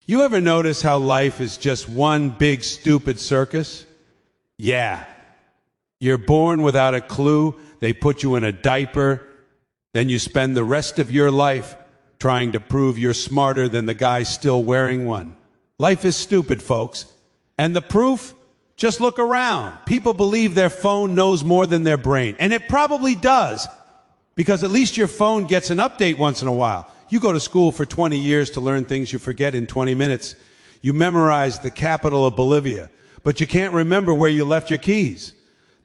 You ever notice how life is just one big stupid circus? Yeah. You're born without a clue, they put you in a diaper, then you spend the rest of your life trying to prove you're smarter than the guy still wearing one. Life is stupid, folks. And the proof? Just look around. People believe their phone knows more than their brain. And it probably does, because at least your phone gets an update once in a while. You go to school for 20 years to learn things you forget in 20 minutes. You memorize the capital of Bolivia, but you can't remember where you left your keys.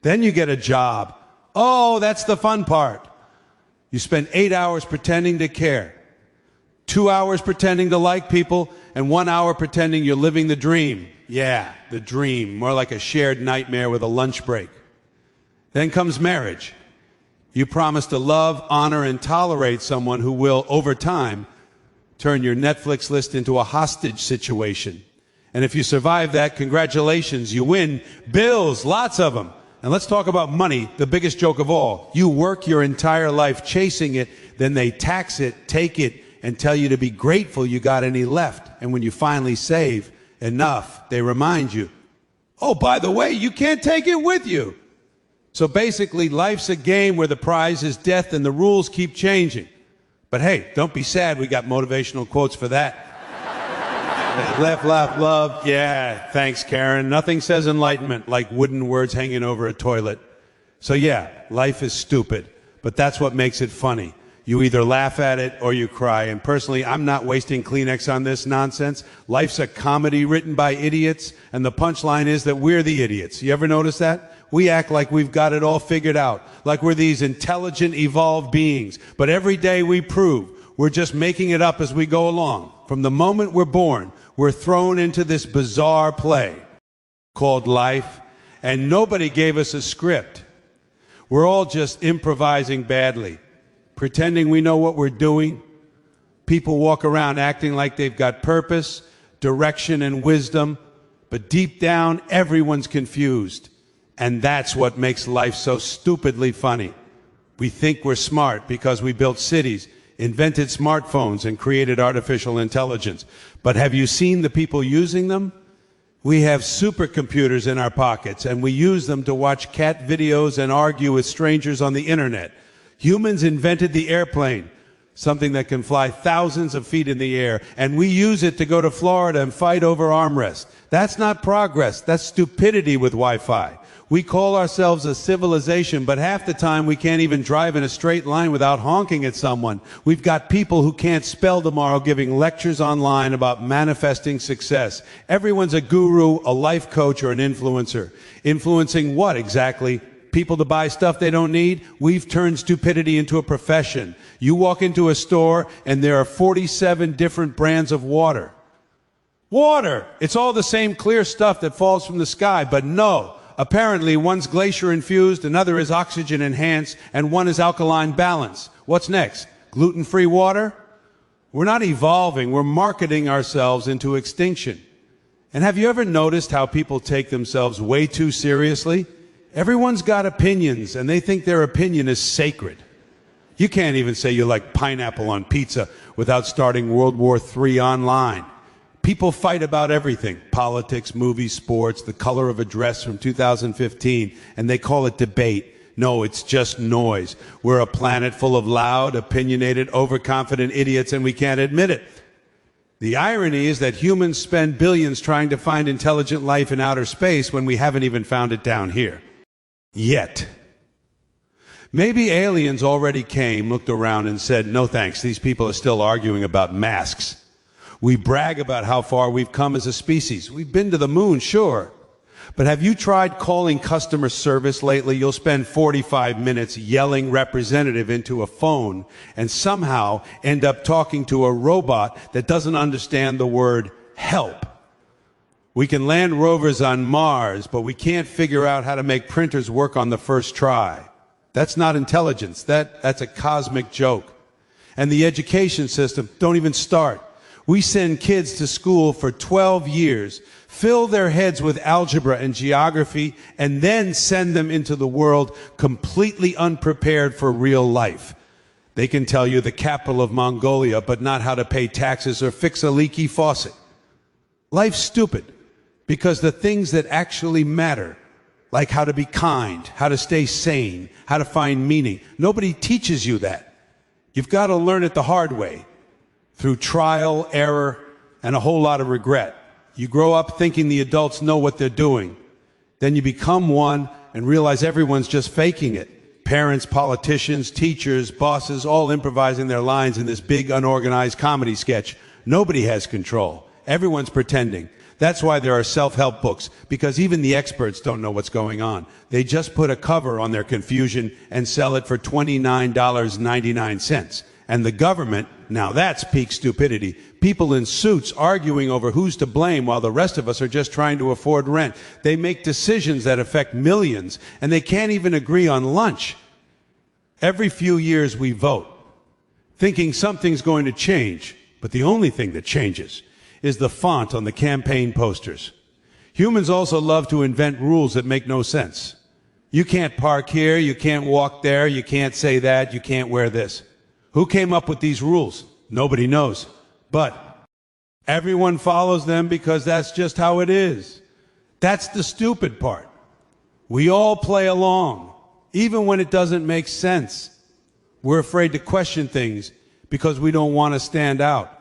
Then you get a job. Oh, that's the fun part. You spend 8 hours pretending to care, 2 hours pretending to like people, and 1 hour pretending you're living the dream. Yeah, the dream, more like a shared nightmare with a lunch break. Then comes marriage. You promise to love, honor, and tolerate someone who will, over time, turn your Netflix list into a hostage situation. And if you survive that, congratulations, you win bills, lots of them. And let's talk about money, the biggest joke of all. You work your entire life chasing it, then they tax it, take it, and tell you to be grateful you got any left. And when you finally save enough, they remind you, oh, by the way, you can't take it with you. So basically, life's a game where the prize is death and the rules keep changing. But hey, don't be sad, we got motivational quotes for that. Laugh, laugh, love. Yeah, thanks, Karen. Nothing says enlightenment like wooden words hanging over a toilet. So yeah, life is stupid, but that's what makes it funny. You either laugh at it or you cry. And personally, I'm not wasting Kleenex on this nonsense. Life's a comedy written by idiots, and the punchline is that we're the idiots. You ever notice that? We act like we've got it all figured out, like we're these intelligent, evolved beings. But every day we prove we're just making it up as we go along. From the moment we're born, we're thrown into this bizarre play called life, and nobody gave us a script. We're all just improvising badly, pretending we know what we're doing. People walk around acting like they've got purpose, direction, and wisdom, but deep down, everyone's confused. And that's what makes life so stupidly funny. We think we're smart because we built cities, invented smartphones, and created artificial intelligence. But have you seen the people using them? We have supercomputers in our pockets, and we use them to watch cat videos and argue with strangers on the internet. Humans invented the airplane, something that can fly thousands of feet in the air, and we use it to go to Florida and fight over armrests. That's not progress, that's stupidity with Wi-Fi. We call ourselves a civilization, but half the time we can't even drive in a straight line without honking at someone. We've got people who can't spell tomorrow giving lectures online about manifesting success. Everyone's a guru, a life coach, or an influencer. Influencing what exactly? People to buy stuff they don't need? We've turned stupidity into a profession. You walk into a store and there are 47 different brands of water. Water! It's all the same clear stuff that falls from the sky, but no. Apparently, one's glacier-infused, another is oxygen-enhanced, and one is alkaline-balanced. What's next? Gluten-free water? We're not evolving, we're marketing ourselves into extinction. And have you ever noticed how people take themselves way too seriously? Everyone's got opinions, and they think their opinion is sacred. You can't even say you like pineapple on pizza without starting World War III online. People fight about everything, politics, movies, sports, the color of a dress from 2015, and they call it debate. No, it's just noise. We're a planet full of loud, opinionated, overconfident idiots, and we can't admit it. The irony is that humans spend billions trying to find intelligent life in outer space when we haven't even found it down here. Yet. Maybe aliens already came, looked around, and said, no thanks, these people are still arguing about masks. We brag about how far we've come as a species. We've been to the moon, sure. But have you tried calling customer service lately? You'll spend 45 minutes yelling representative into a phone and somehow end up talking to a robot that doesn't understand the word help. We can land rovers on Mars, but we can't figure out how to make printers work on the first try. That's not intelligence. That's a cosmic joke. And the education system, don't even start. We send kids to school for 12 years, fill their heads with algebra and geography, and then send them into the world completely unprepared for real life. They can tell you the capital of Mongolia, but not how to pay taxes or fix a leaky faucet. Life's stupid because the things that actually matter, like how to be kind, how to stay sane, how to find meaning, nobody teaches you that. You've got to learn it the hard way, through trial, error, and a whole lot of regret. You grow up thinking the adults know what they're doing. Then you become one and realize everyone's just faking it. Parents, politicians, teachers, bosses, all improvising their lines in this big, unorganized comedy sketch. Nobody has control. Everyone's pretending. That's why there are self-help books, because even the experts don't know what's going on. They just put a cover on their confusion and sell it for $29.99. And the government, now that's peak stupidity. People in suits arguing over who's to blame while the rest of us are just trying to afford rent. They make decisions that affect millions, and they can't even agree on lunch. Every few years we vote, thinking something's going to change, but the only thing that changes is the font on the campaign posters. Humans also love to invent rules that make no sense. You can't park here, you can't walk there, you can't say that, you can't wear this. Who came up with these rules? Nobody knows. But everyone follows them because that's just how it is. That's the stupid part. We all play along, even when it doesn't make sense. We're afraid to question things because we don't want to stand out.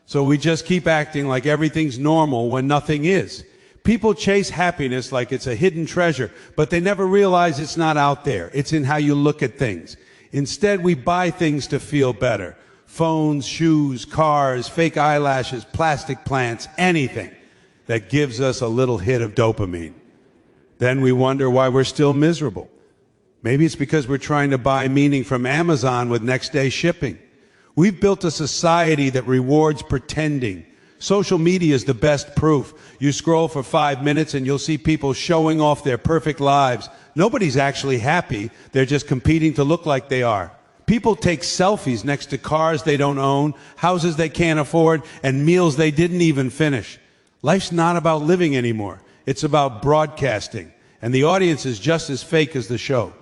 So we just keep acting like everything's normal when nothing is. People chase happiness like it's a hidden treasure, but they never realize it's not out there. It's in how you look at things. Instead, we buy things to feel better. Phones, shoes, cars, fake eyelashes, plastic plants, anything that gives us a little hit of dopamine. Then we wonder why we're still miserable. Maybe it's because we're trying to buy meaning from Amazon with next day shipping. We've built a society that rewards pretending. Social media is the best proof. You scroll for 5 minutes and you'll see people showing off their perfect lives. Nobody's actually happy. They're just competing to look like they are. People take selfies next to cars they don't own, houses they can't afford, and meals they didn't even finish. Life's not about living anymore. It's about broadcasting. And the audience is just as fake as the show.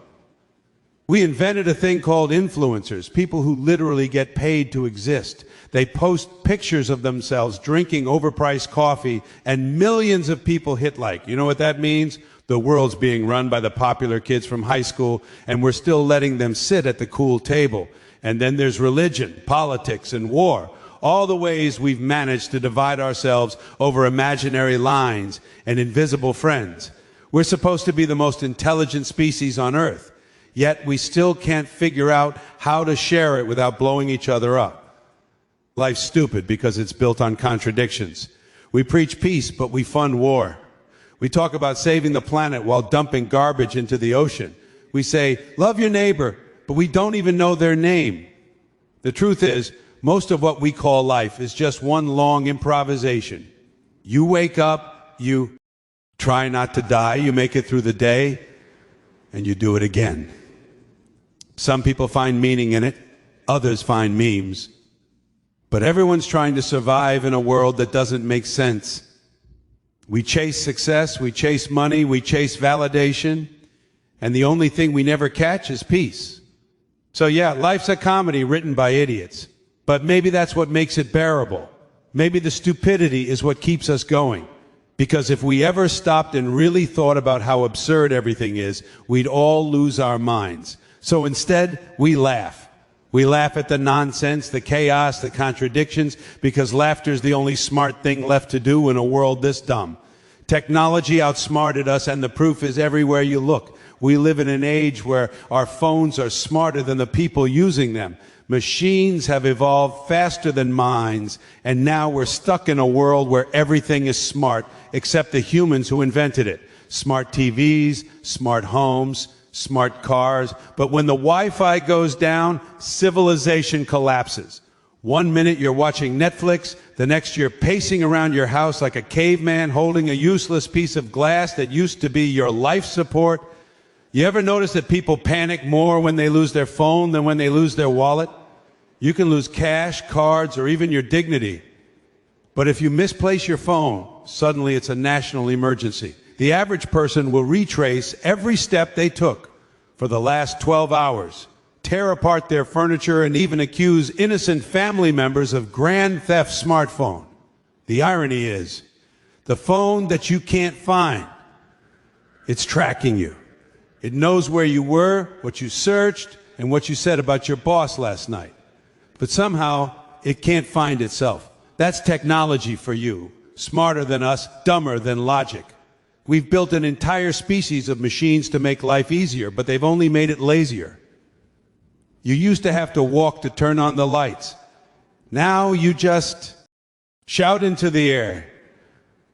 We invented a thing called influencers, people who literally get paid to exist. They post pictures of themselves drinking overpriced coffee, and millions of people hit like. You know what that means? The world's being run by the popular kids from high school, and we're still letting them sit at the cool table. And then there's religion, politics, and war. All the ways we've managed to divide ourselves over imaginary lines and invisible friends. We're supposed to be the most intelligent species on Earth. Yet we still can't figure out how to share it without blowing each other up. Life's stupid because it's built on contradictions. We preach peace, but we fund war. We talk about saving the planet while dumping garbage into the ocean. We say, love your neighbor, but we don't even know their name. The truth is, most of what we call life is just one long improvisation. You wake up, you try not to die, you make it through the day, and you do it again. Some people find meaning in it, others find memes. But everyone's trying to survive in a world that doesn't make sense. We chase success, we chase money, we chase validation, and the only thing we never catch is peace. So yeah, life's a comedy written by idiots, but maybe that's what makes it bearable. Maybe the stupidity is what keeps us going. Because if we ever stopped and really thought about how absurd everything is, we'd all lose our minds. So instead, we laugh. We laugh at the nonsense, the chaos, the contradictions, because laughter's the only smart thing left to do in a world this dumb. Technology outsmarted us, and the proof is everywhere you look. We live in an age where our phones are smarter than the people using them. Machines have evolved faster than minds, and now we're stuck in a world where everything is smart, except the humans who invented it. Smart TVs, smart homes, smart cars. But when the Wi-Fi goes down, civilization collapses. 1 minute you're watching Netflix, the next you're pacing around your house like a caveman holding a useless piece of glass that used to be your life support. You ever notice that people panic more when they lose their phone than when they lose their wallet? You can lose cash, cards, or even your dignity. But if you misplace your phone, suddenly it's a national emergency. The average person will retrace every step they took for the last 12 hours, tear apart their furniture, and even accuse innocent family members of grand theft smartphone. The irony is, The phone that you can't find. It's tracking you. It knows where you were, what you searched, and what you said about your boss last night. But somehow, it can't find itself. That's technology for you. Smarter than us, dumber than logic. We've built an entire species of machines to make life easier, but they've only made it lazier. You used to have to walk to turn on the lights. Now you just shout into the air,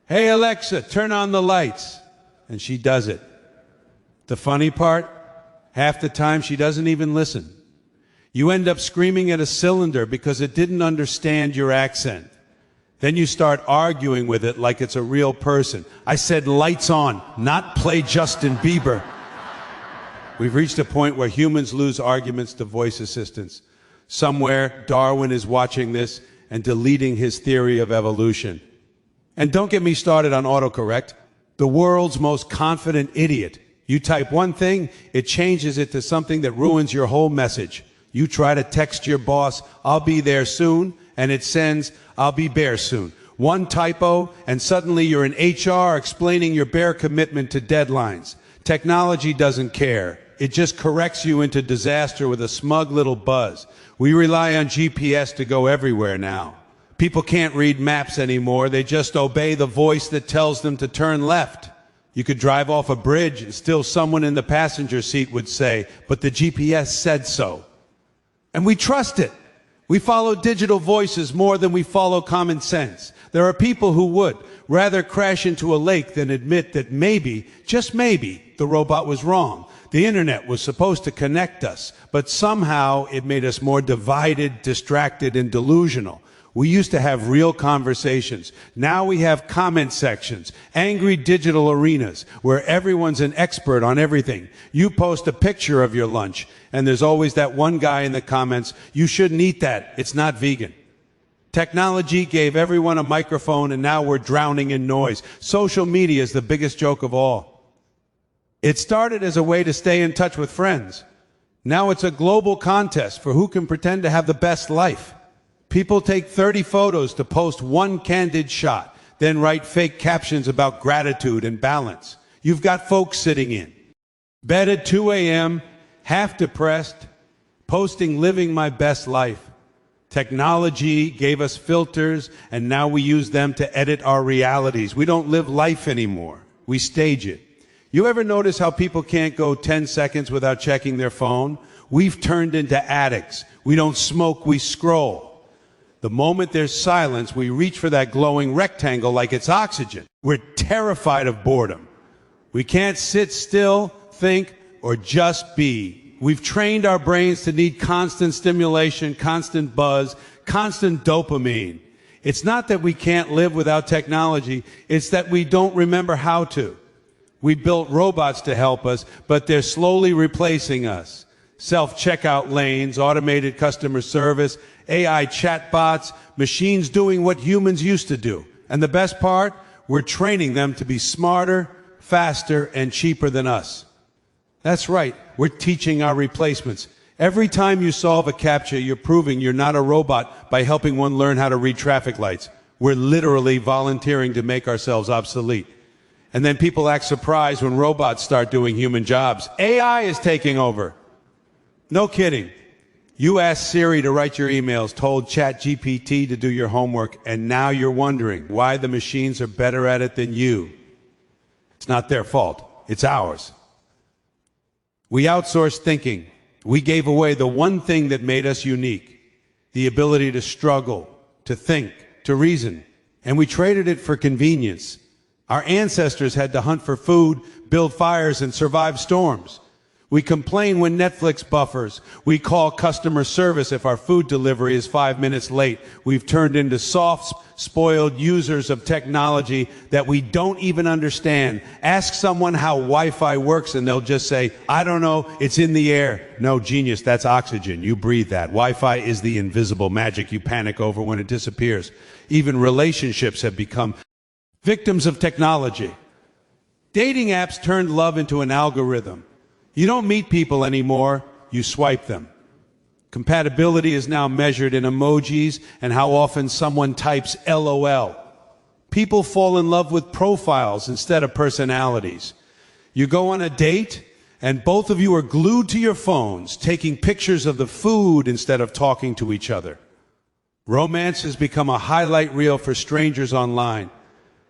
"Hey Alexa, turn on the lights." And she does it. The funny part, half the time she doesn't even listen. You end up screaming at a cylinder because it didn't understand your accent. Then you start arguing with it like it's a real person. I said lights on, not play Justin Bieber. We've reached a point where humans lose arguments to voice assistants. Somewhere, Darwin is watching this and deleting his theory of evolution. And don't get me started on autocorrect. The world's most confident idiot. You type one thing, it changes it to something that ruins your whole message. You try to text your boss, "I'll be there soon," and it sends, "I'll be bare soon." One typo, and suddenly you're in HR explaining your bare commitment to deadlines. Technology doesn't care. It just corrects you into disaster with a smug little buzz. We rely on GPS to go everywhere now. People can't read maps anymore. They just obey the voice that tells them to turn left. You could drive off a bridge and still someone in the passenger seat would say, "But the GPS said so." And we trust it. We follow digital voices more than we follow common sense. There are people who would rather crash into a lake than admit that maybe, just maybe, the robot was wrong. The internet was supposed to connect us, but somehow it made us more divided, distracted, and delusional. We used to have real conversations. Now we have comment sections, angry digital arenas where everyone's an expert on everything. You post a picture of your lunch, and there's always that one guy in the comments, "You shouldn't eat that, it's not vegan." Technology gave everyone a microphone, and now we're drowning in noise. Social media is the biggest joke of all. It started as a way to stay in touch with friends. Now it's a global contest for who can pretend to have the best life. People take 30 photos to post one candid shot, then write fake captions about gratitude and balance. You've got folks sitting in bed at 2 a.m., half depressed, posting "living my best life." Technology gave us filters, and now we use them to edit our realities. We don't live life anymore. We stage it. You ever notice how people can't go 10 seconds without checking their phone? We've turned into addicts. We don't smoke, we scroll. The moment there's silence, we reach for that glowing rectangle like it's oxygen. We're terrified of boredom. We can't sit still, think, or just be. We've trained our brains to need constant stimulation, constant buzz, constant dopamine. It's not that we can't live without technology, it's that we don't remember how to. We built robots to help us, but they're slowly replacing us. Self-checkout lanes, automated customer service, AI chatbots, machines doing what humans used to do. And the best part, we're training them to be smarter, faster, and cheaper than us. That's right, we're teaching our replacements. Every time you solve a CAPTCHA, you're proving you're not a robot by helping one learn how to read traffic lights. We're literally volunteering to make ourselves obsolete. And then people act surprised when robots start doing human jobs. AI is taking over. No kidding. You asked Siri to write your emails, told ChatGPT to do your homework, and now you're wondering why the machines are better at it than you. It's not their fault. It's ours. We outsourced thinking. We gave away the one thing that made us unique, the ability to struggle, to think, to reason, and we traded it for convenience. Our ancestors had to hunt for food, build fires, and survive storms. We complain when Netflix buffers. We call customer service if our food delivery is 5 minutes late. We've turned into soft, spoiled users of technology that we don't even understand. Ask someone how Wi-Fi works and they'll just say, "I don't know, it's in the air." No, genius, that's oxygen. You breathe that. Wi-Fi is the invisible magic you panic over when it disappears. Even relationships have become victims of technology. Dating apps turned love into an algorithm. You don't meet people anymore, you swipe them. Compatibility is now measured in emojis and how often someone types LOL. People fall in love with profiles instead of personalities. You go on a date, and both of you are glued to your phones, taking pictures of the food instead of talking to each other. Romance has become a highlight reel for strangers online.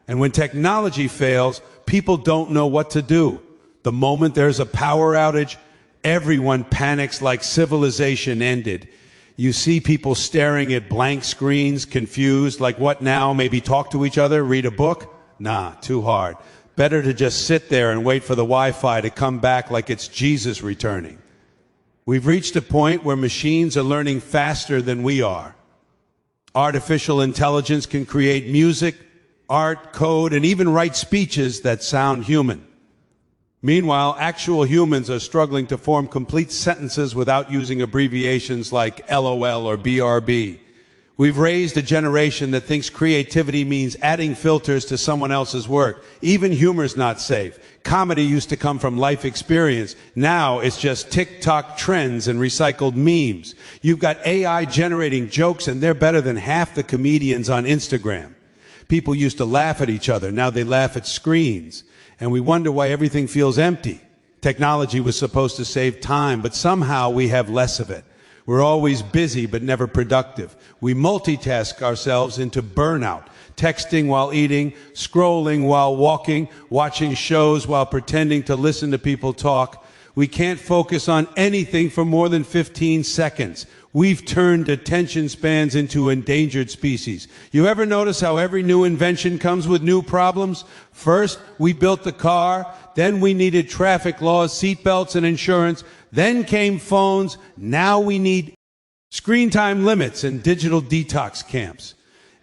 And when technology fails, people don't know what to do. The moment there's a power outage, everyone panics like civilization ended. You see people staring at blank screens, confused, like what now? Maybe talk to each other, read a book? Nah, too hard. Better to just sit there and wait for the Wi-Fi to come back like it's Jesus returning. We've reached a point where machines are learning faster than we are. Artificial intelligence can create music, art, code, and even write speeches that sound human. Meanwhile, actual humans are struggling to form complete sentences without using abbreviations like LOL or BRB. We've raised a generation that thinks creativity means adding filters to someone else's work. Even humor's not safe. Comedy used to come from life experience. Now it's just TikTok trends and recycled memes. You've got AI generating jokes, and they're better than half the comedians on Instagram. People used to laugh at each other. Now they laugh at screens. And we wonder why everything feels empty. Technology was supposed to save time, but somehow we have less of it. We're always busy but never productive. We multitask ourselves into burnout, texting while eating, scrolling while walking, watching shows while pretending to listen to people talk. We can't focus on anything for more than 15 seconds. We've turned attention spans into endangered species. You ever notice how every new invention comes with new problems? First, we built the car, then we needed traffic laws, seatbelts, and insurance. Then came phones. Now we need screen time limits and digital detox camps.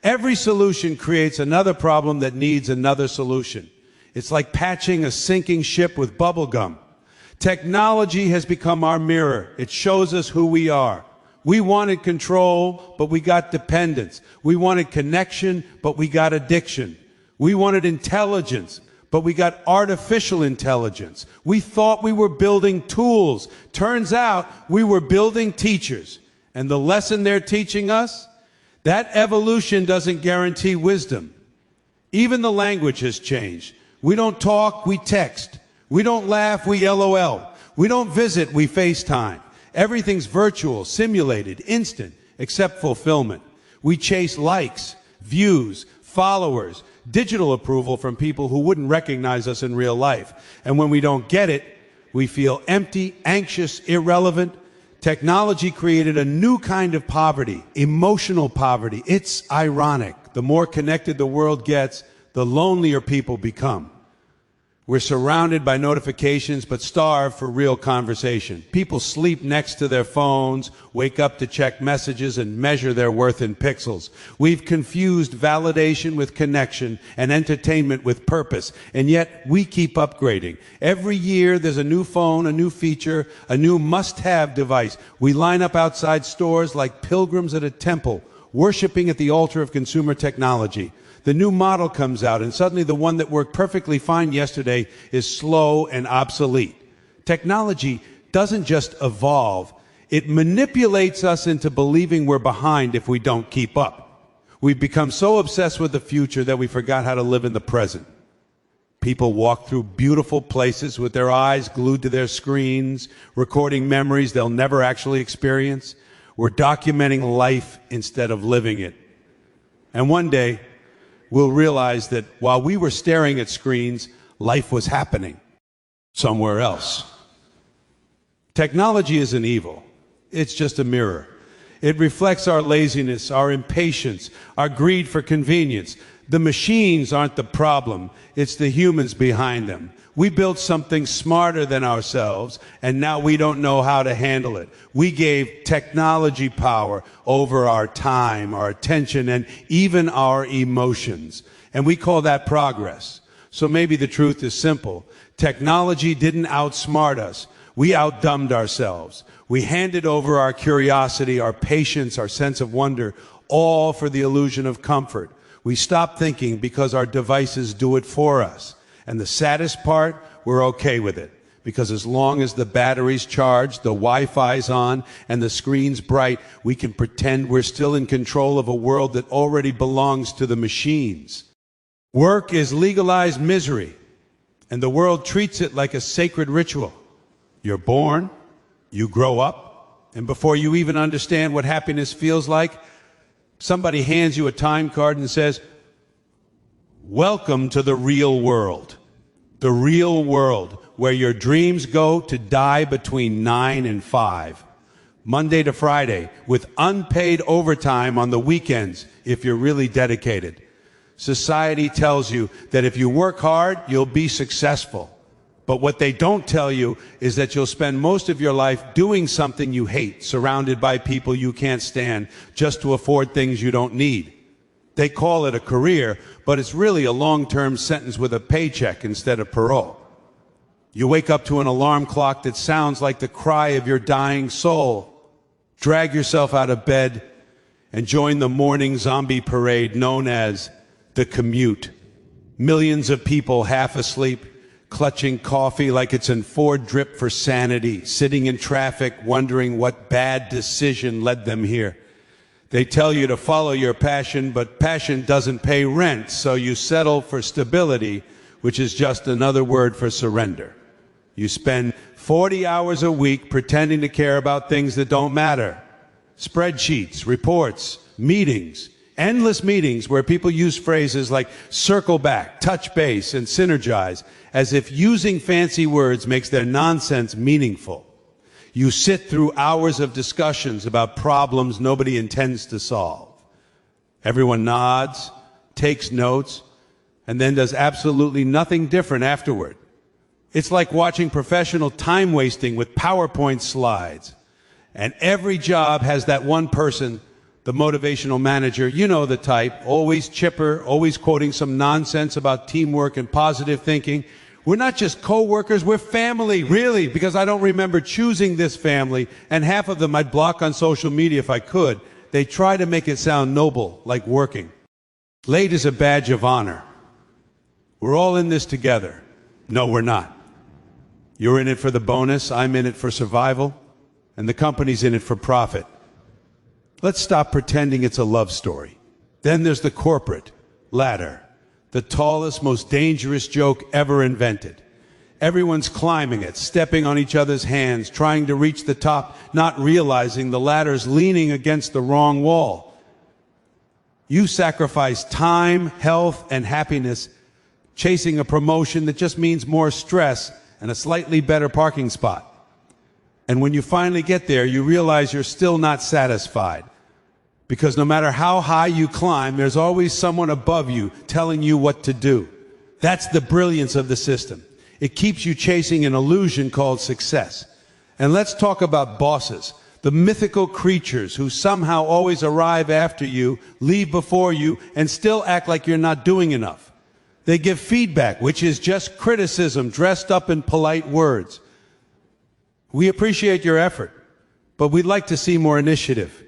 Every solution creates another problem that needs another solution. It's like patching a sinking ship with bubble gum. Technology has become our mirror. It shows us who we are. We wanted control, but we got dependence. We wanted connection, but we got addiction. We wanted intelligence, but we got artificial intelligence. We thought we were building tools. Turns out we were building teachers. And the lesson they're teaching us? That evolution doesn't guarantee wisdom. Even the language has changed. We don't talk, we text. We don't laugh, we LOL. We don't visit, we FaceTime. Everything's virtual, simulated, instant, except fulfillment. We chase likes, views, followers, digital approval from people who wouldn't recognize us in real life. And when we don't get it, we feel empty, anxious, irrelevant. Technology created a new kind of poverty, emotional poverty. It's ironic. The more connected the world gets, the lonelier people become. We're surrounded by notifications, but starved for real conversation. People sleep next to their phones, wake up to check messages, and measure their worth in pixels. We've confused validation with connection and entertainment with purpose, and yet we keep upgrading. Every year there's a new phone, a new feature, a new must-have device. We line up outside stores like pilgrims at a temple, worshiping at the altar of consumer technology. The new model comes out, and suddenly the one that worked perfectly fine yesterday is slow and obsolete. Technology doesn't just evolve, it manipulates us into believing we're behind if we don't keep up. We've become so obsessed with the future that we forgot how to live in the present. People walk through beautiful places with their eyes glued to their screens, recording memories they'll never actually experience. We're documenting life instead of living it. And one day, we'll realize that while we were staring at screens, life was happening somewhere else. Technology isn't evil. It's just a mirror. It reflects our laziness, our impatience, our greed for convenience. The machines aren't the problem. It's the humans behind them. We built something smarter than ourselves, and now we don't know how to handle it. We gave technology power over our time, our attention, and even our emotions. And we call that progress. So maybe the truth is simple. Technology didn't outsmart us. We outdumbed ourselves. We handed over our curiosity, our patience, our sense of wonder, all for the illusion of comfort. We stopped thinking because our devices do it for us. And the saddest part, we're okay with it. Because as long as the battery's charged, the Wi-Fi's on, and the screen's bright, we can pretend we're still in control of a world that already belongs to the machines. Work is legalized misery, and the world treats it like a sacred ritual. You're born, you grow up, and before you even understand what happiness feels like, somebody hands you a time card and says, "Welcome to the real world." The real world, where your dreams go to die between 9 and 5, Monday to Friday, with unpaid overtime on the weekends if you're really dedicated. Society tells you that if you work hard, you'll be successful. But what they don't tell you is that you'll spend most of your life doing something you hate, surrounded by people you can't stand, just to afford things you don't need. They call it a career, but it's really a long-term sentence with a paycheck instead of parole. You wake up to an alarm clock that sounds like the cry of your dying soul. Drag yourself out of bed and join the morning zombie parade known as the commute. Millions of people half asleep, clutching coffee like it's in Ford drip for sanity, sitting in traffic wondering what bad decision led them here. They tell you to follow your passion, but passion doesn't pay rent, so you settle for stability, which is just another word for surrender. You spend 40 hours a week pretending to care about things that don't matter. Spreadsheets, reports, meetings, endless meetings where people use phrases like circle back, touch base, and synergize, as if using fancy words makes their nonsense meaningful. You sit through hours of discussions about problems nobody intends to solve. Everyone nods, takes notes, and then does absolutely nothing different afterward. It's like watching professional time wasting with PowerPoint slides. And every job has that one person, the motivational manager, you know the type, always chipper, always quoting some nonsense about teamwork and positive thinking. We're not just co-workers, we're family, really, because I don't remember choosing this family, and half of them I'd block on social media if I could. They try to make it sound noble, like working. Late is a badge of honor. We're all in this together. No, we're not. You're in it for the bonus, I'm in it for survival, and the company's in it for profit. Let's stop pretending it's a love story. Then there's the corporate ladder. The tallest, most dangerous joke ever invented. Everyone's climbing it, stepping on each other's hands, trying to reach the top, not realizing the ladder's leaning against the wrong wall. You sacrifice time, health, and happiness chasing a promotion that just means more stress and a slightly better parking spot. And when you finally get there, you realize you're still not satisfied. Because no matter how high you climb, there's always someone above you telling you what to do. That's the brilliance of the system. It keeps you chasing an illusion called success. And let's talk about bosses, the mythical creatures who somehow always arrive after you, leave before you, and still act like you're not doing enough. They give feedback, which is just criticism dressed up in polite words. We appreciate your effort, but we'd like to see more initiative.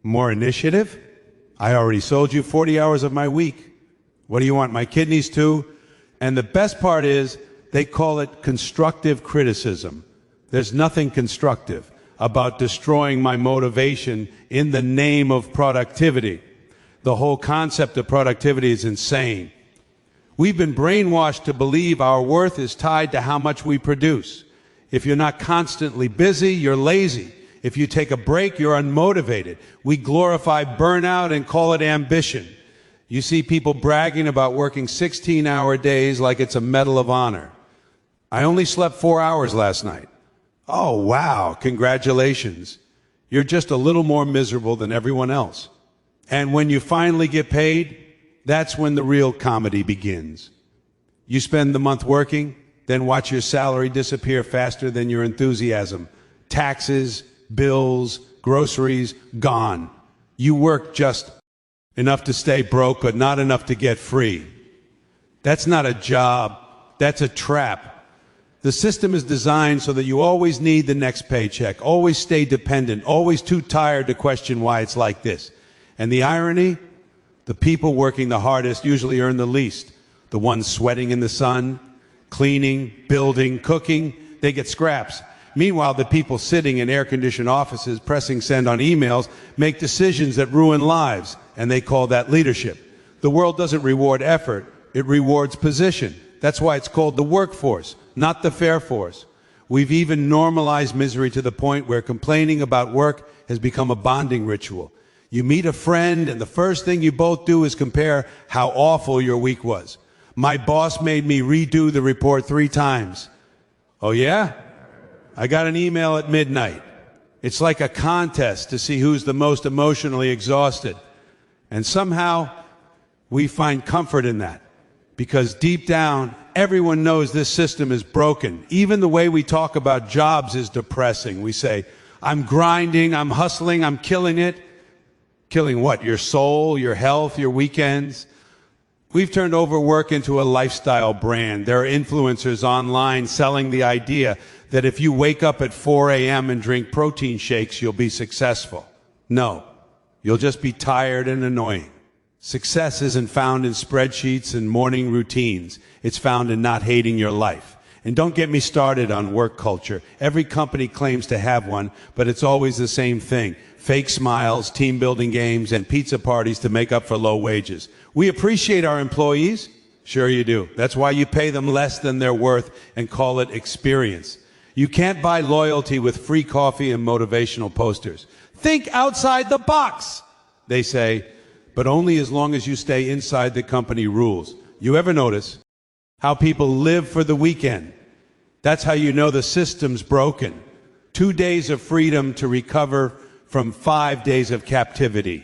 More initiative? I already sold you 40 hours of my week. What do you want, my kidneys too? And the best part is, they call it constructive criticism. There's nothing constructive about destroying my motivation in the name of productivity. The whole concept of productivity is insane. We've been brainwashed to believe our worth is tied to how much we produce. If you're not constantly busy, you're lazy. If you take a break, you're unmotivated. We glorify burnout and call it ambition. You see people bragging about working 16-hour days like it's a medal of honor. I only slept 4 hours last night. Oh, wow, congratulations. You're just a little more miserable than everyone else. And when you finally get paid, that's when the real comedy begins. You spend the month working, then watch your salary disappear faster than your enthusiasm. Taxes, bills, groceries, gone. You work just enough to stay broke, but not enough to get free. That's not a job. That's a trap. The system is designed so that you always need the next paycheck, always stay dependent, always too tired to question why it's like this. And the irony? The people working the hardest usually earn the least. The ones sweating in the sun, cleaning, building, cooking, they get scraps. Meanwhile, the people sitting in air-conditioned offices pressing send on emails make decisions that ruin lives, and they call that leadership. The world doesn't reward effort, It rewards position. That's why it's called the workforce, not the fair force. We've even normalized misery to the point where complaining about work has become a bonding ritual. You meet a friend, and the first thing you both do is compare how awful your week was. My boss made me redo the report 3 times. Oh yeah? I got an email at midnight. It's like a contest to see who's the most emotionally exhausted. And somehow we find comfort in that, because deep down, everyone knows this system is broken. Even the way we talk about jobs is depressing. We say, I'm grinding, I'm hustling, I'm killing it. Killing what? Your soul, your health, your weekends? We've turned overwork into a lifestyle brand. There are influencers online selling the idea that if you wake up at 4 a.m. and drink protein shakes, you'll be successful. No, you'll just be tired and annoying. Success isn't found in spreadsheets and morning routines. It's found in not hating your life. And don't get me started on work culture. Every company claims to have one, but it's always the same thing. Fake smiles, team building games, and pizza parties to make up for low wages. We appreciate our employees. Sure you do. That's why you pay them less than they're worth and call it experience. You can't buy loyalty with free coffee and motivational posters. Think outside the box, they say, but only as long as you stay inside the company rules. You ever notice how people live for the weekend? That's how you know the system's broken. 2 days of freedom to recover from 5 days of captivity.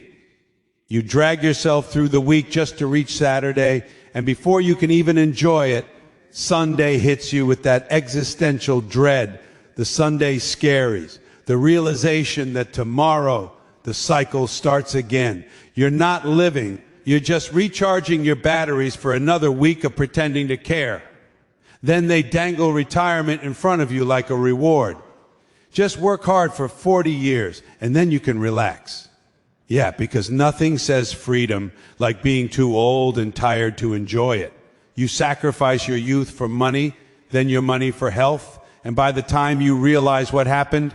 You drag yourself through the week just to reach Saturday, and before you can even enjoy it, Sunday hits you with that existential dread, the Sunday scaries, the realization that tomorrow the cycle starts again. You're not living, you're just recharging your batteries for another week of pretending to care. Then they dangle retirement in front of you like a reward. Just work hard for 40 years, and then you can relax. Yeah, because nothing says freedom like being too old and tired to enjoy it. You sacrifice your youth for money, then your money for health, and by the time you realize what happened,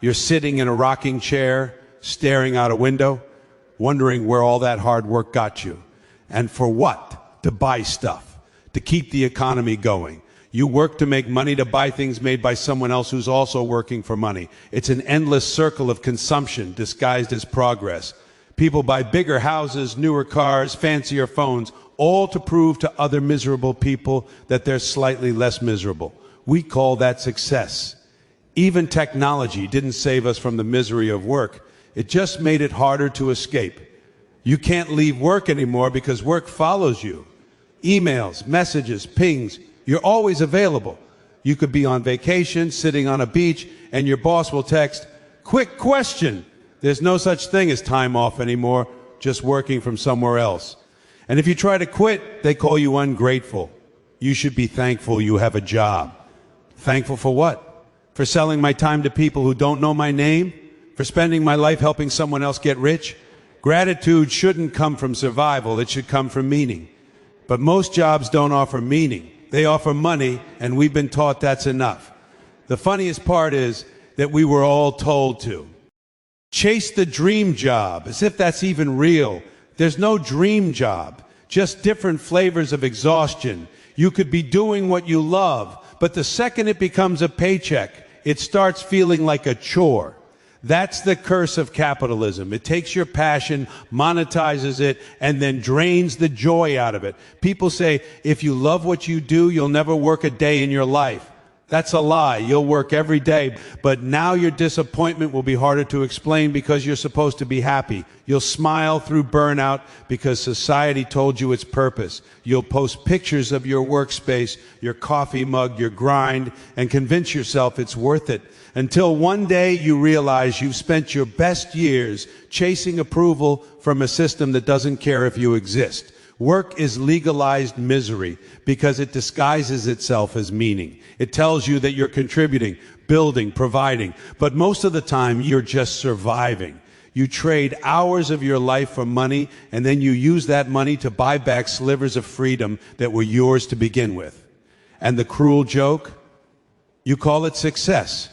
you're sitting in a rocking chair, staring out a window, wondering where all that hard work got you. And for what? To buy stuff, to keep the economy going. You work to make money to buy things made by someone else who's also working for money. It's an endless circle of consumption disguised as progress. People buy bigger houses, newer cars, fancier phones, all to prove to other miserable people that they're slightly less miserable. We call that success. Even technology didn't save us from the misery of work. It just made it harder to escape. You can't leave work anymore because work follows you. Emails, messages, pings. You're always available. You could be on vacation, sitting on a beach, and your boss will text, "Quick question." There's no such thing as time off anymore, just working from somewhere else. And if you try to quit, they call you ungrateful. You should be thankful you have a job. Thankful for what? For selling my time to people who don't know my name? For spending my life helping someone else get rich? Gratitude shouldn't come from survival, it should come from meaning. But most jobs don't offer meaning. They offer money, and we've been taught that's enough. The funniest part is that we were all told to. Chase the dream job, as if that's even real. There's no dream job, just different flavors of exhaustion. You could be doing what you love, but the second it becomes a paycheck, it starts feeling like a chore. That's the curse of capitalism. It takes your passion, monetizes it, and then drains the joy out of it. People say, if you love what you do, you'll never work a day in your life. That's a lie. You'll work every day, but now your disappointment will be harder to explain because you're supposed to be happy. You'll smile through burnout because society told you its purpose. You'll post pictures of your workspace, your coffee mug, your grind, and convince yourself it's worth it. Until one day you realize you've spent your best years chasing approval from a system that doesn't care if you exist. Work is legalized misery because it disguises itself as meaning. It tells you that you're contributing, building, providing, but most of the time you're just surviving. You trade hours of your life for money, and then you use that money to buy back slivers of freedom that were yours to begin with. And the cruel joke? You call it success.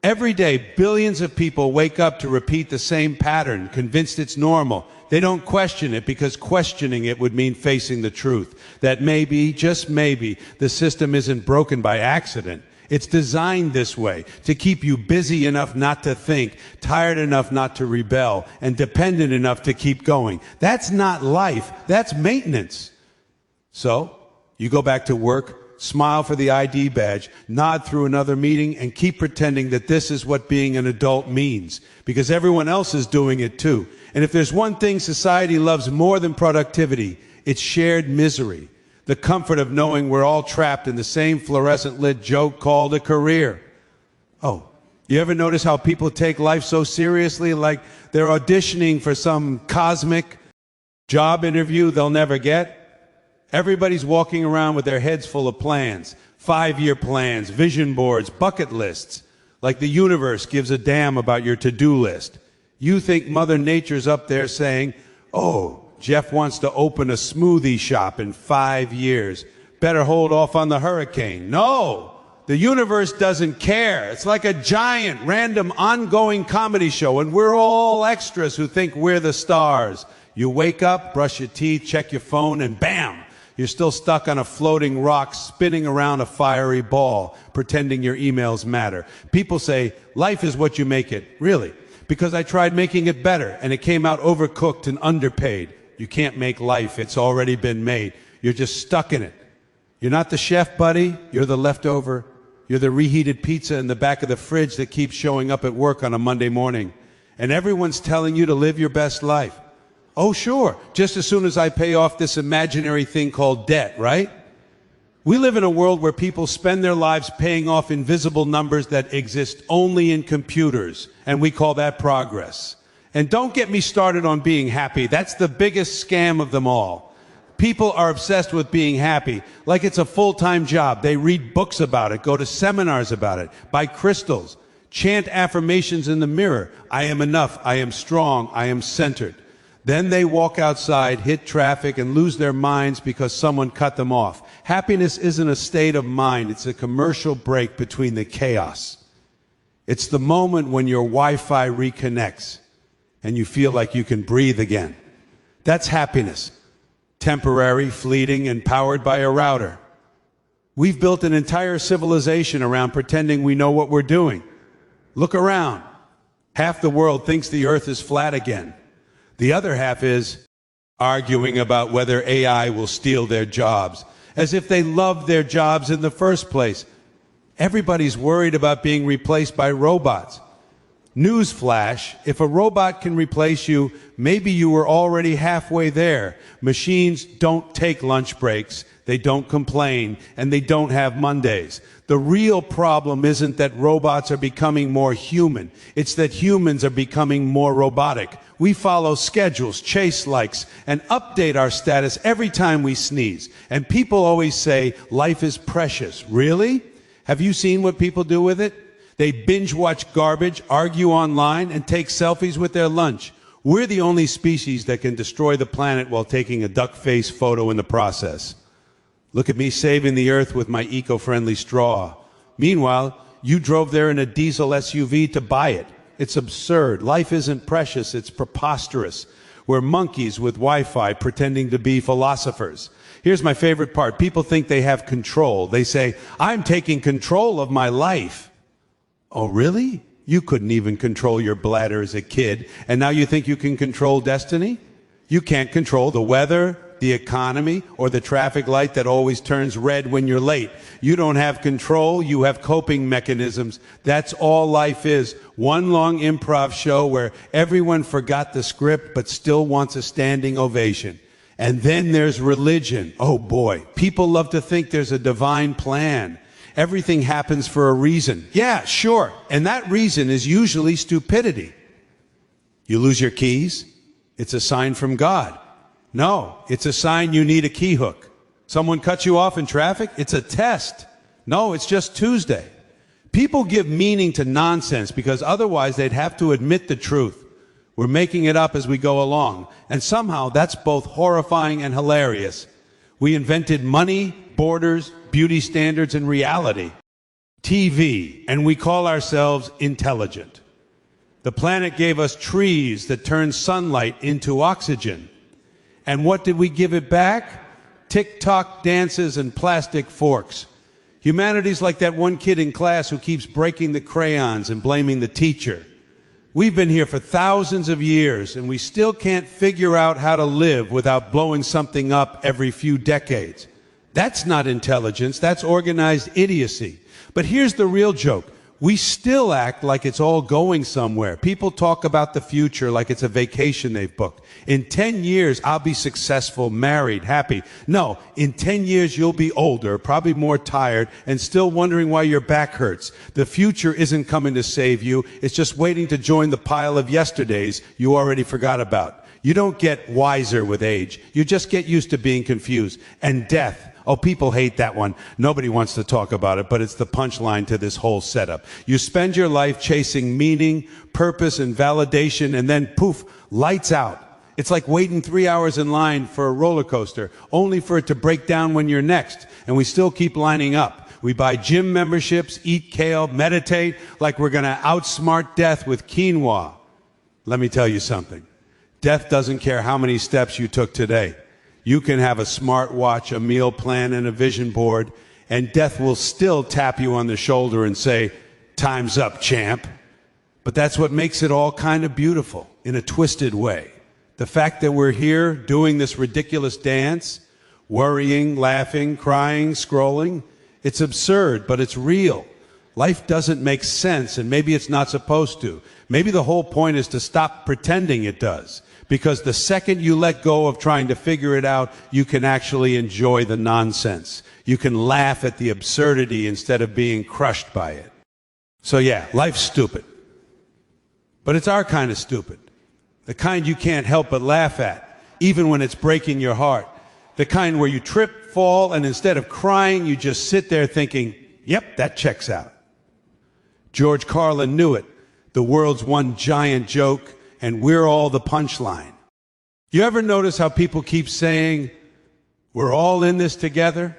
Every day, billions of people wake up to repeat the same pattern, convinced it's normal. They don't question it because questioning it would mean facing the truth. That maybe, just maybe, the system isn't broken by accident. It's designed this way to keep you busy enough not to think, tired enough not to rebel, and dependent enough to keep going. That's not life. That's maintenance. So, you go back to work, smile for the ID badge, nod through another meeting, and keep pretending that this is what being an adult means, because everyone else is doing it too. And if there's one thing society loves more than productivity, it's shared misery. The comfort of knowing we're all trapped in the same fluorescent lit joke called a career. Oh, you ever notice how people take life so seriously, like they're auditioning for some cosmic job interview they'll never get? Everybody's walking around with their heads full of plans, 5-year plans, vision boards, bucket lists, like the universe gives a damn about your to-do list. You think Mother Nature's up there saying, oh, Jeff wants to open a smoothie shop in 5 years. Better hold off on the hurricane. No, the universe doesn't care. It's like a giant, random, ongoing comedy show, and we're all extras who think we're the stars. You wake up, brush your teeth, check your phone, and bam, you're still stuck on a floating rock spinning around a fiery ball, pretending your emails matter. People say, life is what you make it. Really? Because I tried making it better, and it came out overcooked and underpaid. You can't make life. It's already been made. You're just stuck in it. You're not the chef, buddy. You're the leftover. You're the reheated pizza in the back of the fridge that keeps showing up at work on a Monday morning. And everyone's telling you to live your best life. Oh, sure. Just as soon as I pay off this imaginary thing called debt, right? We live in a world where people spend their lives paying off invisible numbers that exist only in computers, and we call that progress. And don't get me started on being happy. That's the biggest scam of them all. People are obsessed with being happy, like it's a full-time job. They read books about it, go to seminars about it, buy crystals, chant affirmations in the mirror. I am enough, I am strong, I am centered. Then they walk outside, hit traffic, and lose their minds because someone cut them off. Happiness isn't a state of mind. It's a commercial break between the chaos. It's the moment when your Wi-Fi reconnects and you feel like you can breathe again. That's happiness. Temporary, fleeting, and powered by a router. We've built an entire civilization around pretending we know what we're doing. Look around. Half the world thinks the earth is flat again. The other half is arguing about whether AI will steal their jobs, as if they loved their jobs in the first place. Everybody's worried about being replaced by robots. Newsflash, if a robot can replace you, maybe you were already halfway there. Machines don't take lunch breaks, they don't complain, and they don't have Mondays. The real problem isn't that robots are becoming more human. It's that humans are becoming more robotic. We follow schedules, chase likes, and update our status every time we sneeze. And people always say, life is precious. Really? Have you seen what people do with it? They binge watch garbage, argue online, and take selfies with their lunch. We're the only species that can destroy the planet while taking a duck face photo in the process. Look at me saving the earth with my eco-friendly straw. Meanwhile, you drove there in a diesel SUV to buy it. It's absurd. Life isn't precious, it's preposterous. We're monkeys with Wi-Fi pretending to be philosophers. Here's my favorite part. People think they have control. They say, I'm taking control of my life. Oh, really? You couldn't even control your bladder as a kid, and now you think you can control destiny? You can't control the weather, the economy, or the traffic light that always turns red when you're late. You don't have control, you have coping mechanisms. That's all life is. One long improv show where everyone forgot the script but still wants a standing ovation. And then there's religion. Oh boy, people love to think there's a divine plan. Everything happens for a reason. Yeah, sure. And that reason is usually stupidity. You lose your keys? It's a sign from God. No, it's a sign you need a key hook. Someone cuts you off in traffic? It's a test. No, it's just Tuesday. People give meaning to nonsense because otherwise they'd have to admit the truth. We're making it up as we go along. And somehow that's both horrifying and hilarious. We invented money, borders, beauty standards, and reality. TV, and we call ourselves intelligent. The planet gave us trees that turned sunlight into oxygen. And what did we give it back? TikTok dances and plastic forks. Humanity's like that one kid in class who keeps breaking the crayons and blaming the teacher. We've been here for thousands of years, and we still can't figure out how to live without blowing something up every few decades. That's not intelligence, that's organized idiocy. But here's the real joke. We still act like it's all going somewhere. People talk about the future like it's a vacation they've booked. In 10 years, I'll be successful, married, happy. No, in 10 years, you'll be older, probably more tired, and still wondering why your back hurts. The future isn't coming to save you. It's just waiting to join the pile of yesterdays you already forgot about. You don't get wiser with age. You just get used to being confused. And death. Oh, people hate that one. Nobody wants to talk about it, but it's the punchline to this whole setup. You spend your life chasing meaning, purpose, and validation, and then poof, lights out. It's like waiting 3 hours in line for a roller coaster, only for it to break down when you're next, and we still keep lining up. We buy gym memberships, eat kale, meditate, like we're going to outsmart death with quinoa. Let me tell you something. Death doesn't care how many steps you took today. You can have a smartwatch, a meal plan, and a vision board, and death will still tap you on the shoulder and say, "Time's up, champ." But that's what makes it all kind of beautiful, in a twisted way. The fact that we're here doing this ridiculous dance, worrying, laughing, crying, scrolling, it's absurd, but it's real. Life doesn't make sense, and maybe it's not supposed to. Maybe the whole point is to stop pretending it does. Because the second you let go of trying to figure it out, you can actually enjoy the nonsense. You can laugh at the absurdity instead of being crushed by it. So yeah, life's stupid. But it's our kind of stupid. The kind you can't help but laugh at, even when it's breaking your heart. The kind where you trip, fall, and instead of crying, you just sit there thinking, yep, that checks out. George Carlin knew it. The world's one giant joke, and we're all the punchline. You ever notice how people keep saying, we're all in this together?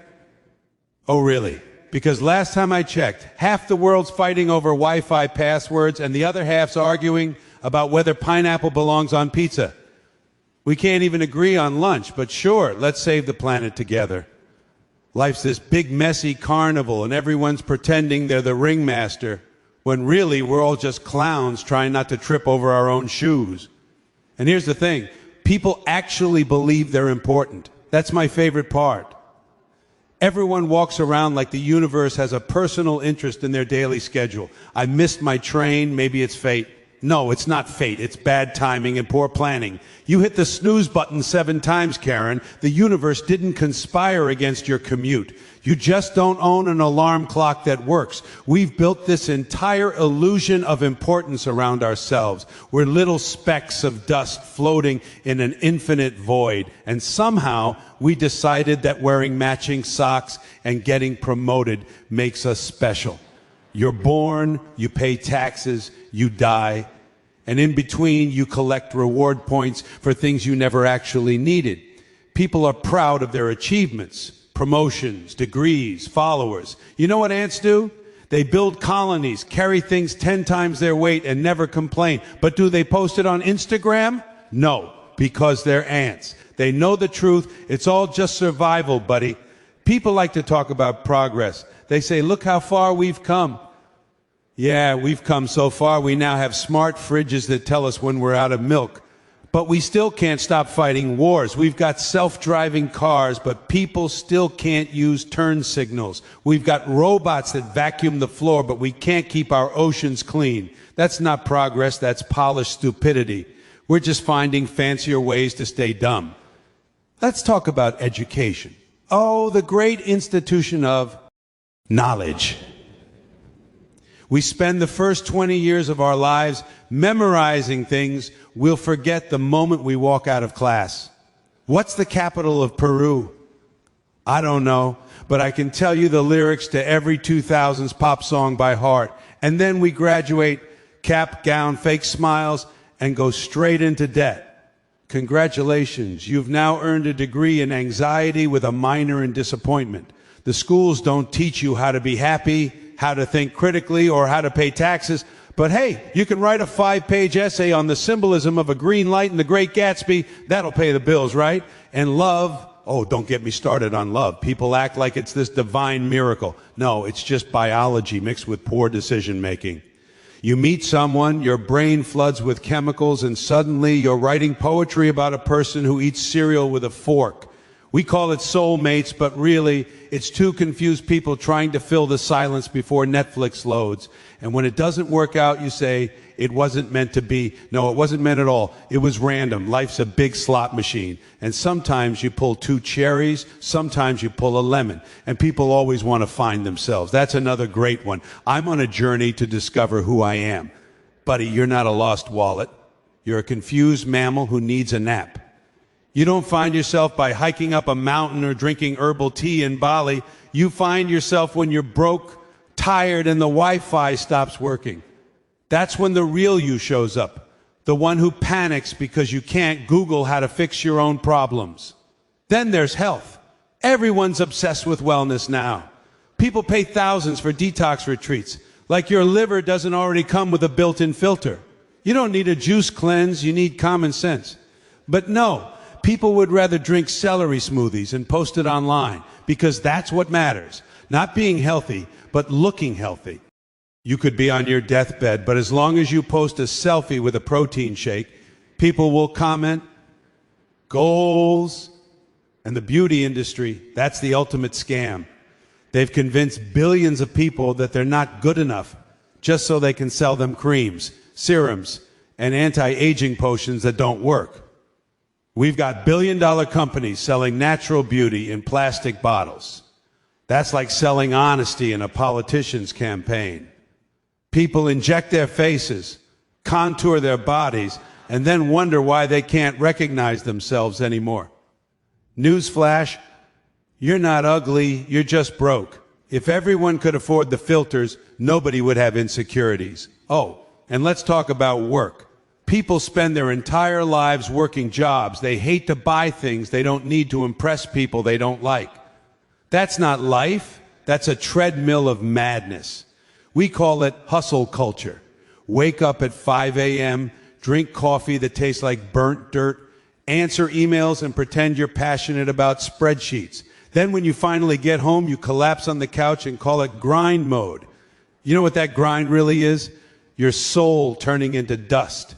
Oh, really? Because last time I checked, half the world's fighting over Wi-Fi passwords and the other half's arguing about whether pineapple belongs on pizza. We can't even agree on lunch, but sure, let's save the planet together. Life's this big, messy carnival, and everyone's pretending they're the ringmaster, when really we're all just clowns trying not to trip over our own shoes. And here's the thing, people actually believe they're important. That's my favorite part. Everyone walks around like the universe has a personal interest in their daily schedule. I missed my train, maybe it's fate. No, it's not fate, it's bad timing and poor planning. You hit the snooze button 7 times, Karen. The universe didn't conspire against your commute. You just don't own an alarm clock that works. We've built this entire illusion of importance around ourselves. We're little specks of dust floating in an infinite void. And somehow we decided that wearing matching socks and getting promoted makes us special. You're born, you pay taxes, you die, and in between you collect reward points for things you never actually needed. People are proud of their achievements. Promotions, degrees, followers. You know what ants do? They build colonies, carry things 10 times their weight, and never complain. But do they post it on Instagram? No, because they're ants. They know the truth. It's all just survival, buddy. People like to talk about progress. They say, look how far we've come. Yeah, we've come so far, we now have smart fridges that tell us when we're out of milk. But we still can't stop fighting wars. We've got self-driving cars, but people still can't use turn signals. We've got robots that vacuum the floor, but we can't keep our oceans clean. That's not progress, that's polished stupidity. We're just finding fancier ways to stay dumb. Let's talk about education. Oh, the great institution of knowledge. We spend the first 20 years of our lives memorizing things we'll forget the moment we walk out of class. What's the capital of Peru? I don't know, but I can tell you the lyrics to every 2000s pop song by heart. And then we graduate, cap, gown, fake smiles, and go straight into debt. Congratulations, you've now earned a degree in anxiety with a minor in disappointment. The schools don't teach you how to be happy, how to think critically, or how to pay taxes, But hey, you can write a 5-page essay on the symbolism of a green light in The Great Gatsby. That'll pay the bills, right? And love, oh, don't get me started on love. People act like it's this divine miracle. No, it's just biology mixed with poor decision making. You meet someone, your brain floods with chemicals, and suddenly you're writing poetry about a person who eats cereal with a fork. We call it soulmates, but really, it's two confused people trying to fill the silence before Netflix loads. And when it doesn't work out, you say, it wasn't meant to be. No, it wasn't meant at all. It was random. Life's a big slot machine. And sometimes you pull 2 cherries, sometimes you pull a lemon. And people always want to find themselves. That's another great one. I'm on a journey to discover who I am. Buddy, you're not a lost wallet. You're a confused mammal who needs a nap. You don't find yourself by hiking up a mountain or drinking herbal tea in Bali. You find yourself when you're broke, tired, and the Wi-Fi stops working. That's when the real you shows up. The one who panics because you can't Google how to fix your own problems. Then there's health. Everyone's obsessed with wellness now. People pay thousands for detox retreats, like your liver doesn't already come with a built-in filter. You don't need a juice cleanse, you need common sense. But no. People would rather drink celery smoothies and post it online because that's what matters. Not being healthy, but looking healthy. You could be on your deathbed, but as long as you post a selfie with a protein shake, people will comment, goals. And the beauty industry, that's the ultimate scam. They've convinced billions of people that they're not good enough just so they can sell them creams, serums, and anti-aging potions that don't work. We've got billion-dollar companies selling natural beauty in plastic bottles. That's like selling honesty in a politician's campaign. People inject their faces, contour their bodies, and then wonder why they can't recognize themselves anymore. Newsflash, you're not ugly, you're just broke. If everyone could afford the filters, nobody would have insecurities. Oh, and let's talk about work. People spend their entire lives working jobs. They hate to buy things they don't need to impress people they don't like. That's not life. That's a treadmill of madness. We call it hustle culture. Wake up at 5 a.m., drink coffee that tastes like burnt dirt, answer emails and pretend you're passionate about spreadsheets. Then when you finally get home, you collapse on the couch and call it grind mode. You know what that grind really is? Your soul turning into dust.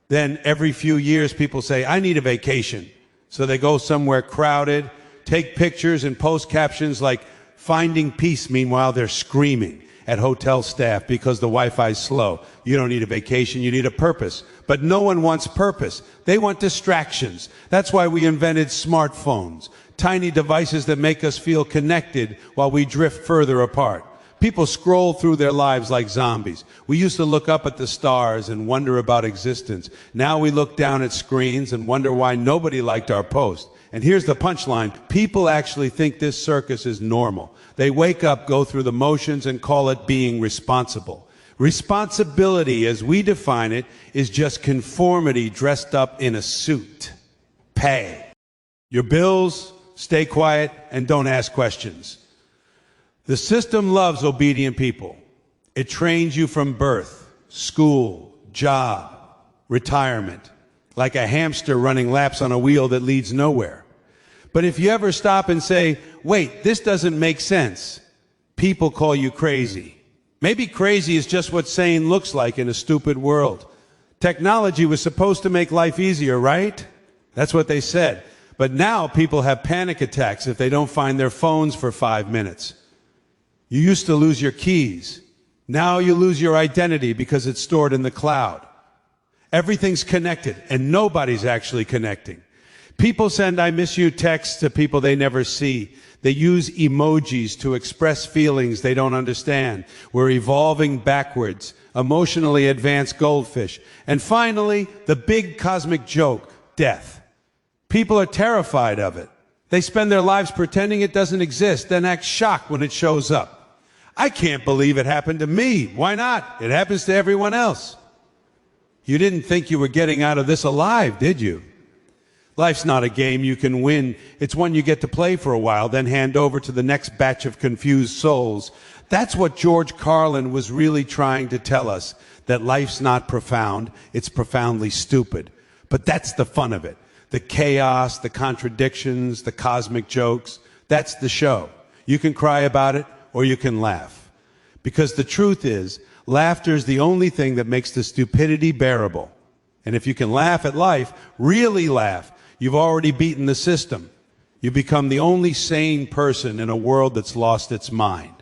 Then every few years, people say, I need a vacation. So they go somewhere crowded, take pictures and post captions like finding peace. Meanwhile, they're screaming at hotel staff because the Wi-Fi's slow. You don't need a vacation, you need a purpose. But no one wants purpose. They want distractions. That's why we invented smartphones, tiny devices that make us feel connected while we drift further apart. People scroll through their lives like zombies. We used to look up at the stars and wonder about existence. Now we look down at screens and wonder why nobody liked our post. And here's the punchline. People actually think this circus is normal. They wake up, go through the motions, and call it being responsible. Responsibility, as we define it, is just conformity dressed up in a suit. Pay your bills, stay quiet, and don't ask questions. The system loves obedient people. It trains you from birth, school, job, retirement, like a hamster running laps on a wheel that leads nowhere. But if you ever stop and say, wait, this doesn't make sense, people call you crazy. Maybe crazy is just what sane looks like in a stupid world. Technology was supposed to make life easier, right? That's what they said. But now people have panic attacks if they don't find their phones for 5 minutes. You used to lose your keys. Now you lose your identity because it's stored in the cloud. Everything's connected, and nobody's actually connecting. People send I miss you texts to people they never see. They use emojis to express feelings they don't understand. We're evolving backwards, emotionally advanced goldfish. And finally, the big cosmic joke, death. People are terrified of it. They spend their lives pretending it doesn't exist, then act shocked when it shows up. I can't believe it happened to me. Why not? It happens to everyone else. You didn't think you were getting out of this alive, did you? Life's not a game you can win. It's one you get to play for a while, then hand over to the next batch of confused souls. That's what George Carlin was really trying to tell us, that life's not profound, it's profoundly stupid. But that's the fun of it. The chaos, the contradictions, the cosmic jokes, that's the show. You can cry about it or you can laugh. Because the truth is, laughter is the only thing that makes the stupidity bearable. And if you can laugh at life, really laugh, you've already beaten the system. You become the only sane person in a world that's lost its mind.